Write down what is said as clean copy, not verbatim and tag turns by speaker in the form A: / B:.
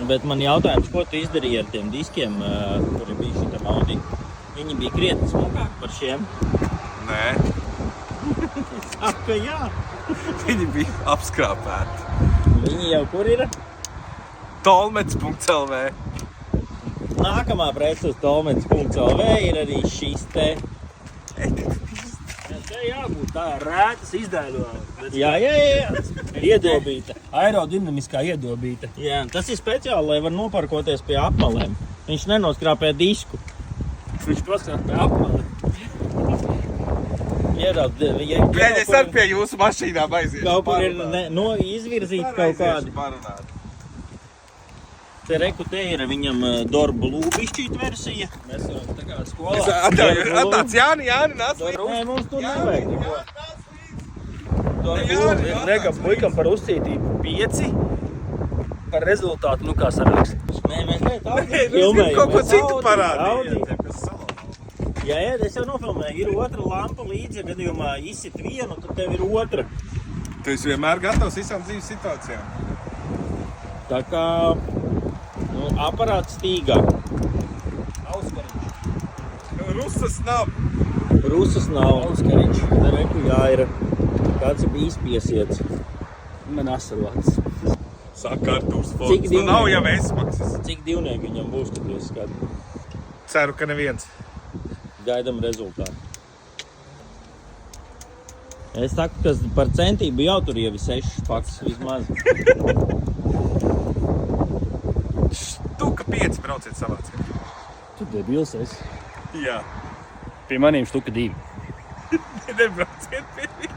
A: Bet man jautājums, ko tu izdarīji ar tiem diskiem, kuri bija šitam Audi? Viņi bija krietni smukāki par šiem?
B: Nē.
A: Saka, jā.
B: Viņi bija apskrāpēti.
A: Viņi jau kur ir?
B: Tolmets.lv.
A: Nākamā prece uz tolmets.lv ir arī šis te.
C: Te jābūt tā rētas izdēļojuma.
A: Jā.
C: Iedobīta. Aerodinamiskā iedobīta.
A: Jā, tas ir speciāli, lai var noparkoties pie apmalēm. Viņš nenoskrāpē disku.
C: Viņš paskrāt pie apmali.
B: Bļaļ, es arī pie jūsu mašīnām aiziešu.
A: Kaut kur ir izvirzīti kaut kādi. Te reku te ir viņam Dorbu lūbišķīt versija.
C: Mēs varam tā kā skolā.
B: Atnāc, Jāni, nāc.
A: Nē, mums tur nevajag neko.
C: Rekam puikam par uzcītību 5. Par rezultātu, nu kā sanāks.
A: Nē, mēs tā
B: Filmējam. Kaut ko citu parādīt.
A: Jā, es jau nofilmēju. Ir otra lampa līdzi, ja gadījumā izsit vienu, tad tev ir otra.
B: Tu esi vienmēr gatavs visām dzīves situācijām.
A: Tā kā aparāts stīgā.
B: Rusas nav.
A: Rusas nav.
C: Auskariņš.
A: Te reku, jā, ir kāds bija izpiesiets.
C: Man asarotas.
B: Saka Artūrs
A: Cik
B: Fonds. Nu
A: divnieki?
B: nav jau esmaksas.
A: Cik divnieki viņam būs, kad jūs skati?
B: Ceru, ka neviens.
A: Gaidam rezultātu. Es saku, ka par centību jau tur jau ir 6 paks vismaz.
B: Štuka 5 brauciet savāciet.
C: Tu debils esi.
B: Jā.
C: Pie maniem štuka 2.
B: Nebrauciet pie viņa.